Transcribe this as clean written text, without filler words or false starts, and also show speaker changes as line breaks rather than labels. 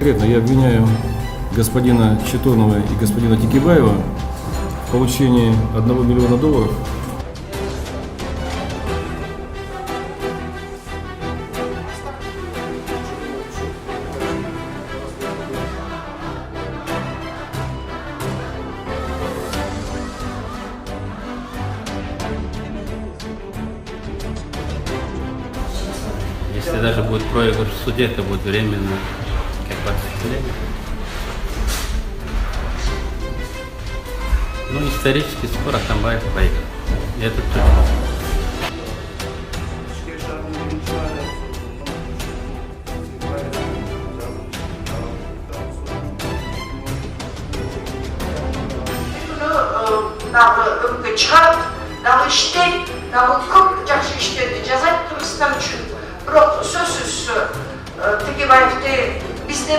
Конкретно я обвиняю господина Читонова и господина Текибаева в получении $1 миллиона.
Если даже будет проигрыш в суде, это будет временно, как отступление. Ну, исторический спор Атамбаев проиграл. И это точно.
Дагы чыгарып, дагы иштейт, дагы көп жакшы иштерди жасайт Кыргызстан үчүн. Бирок сөзсүз Текебаевди бизде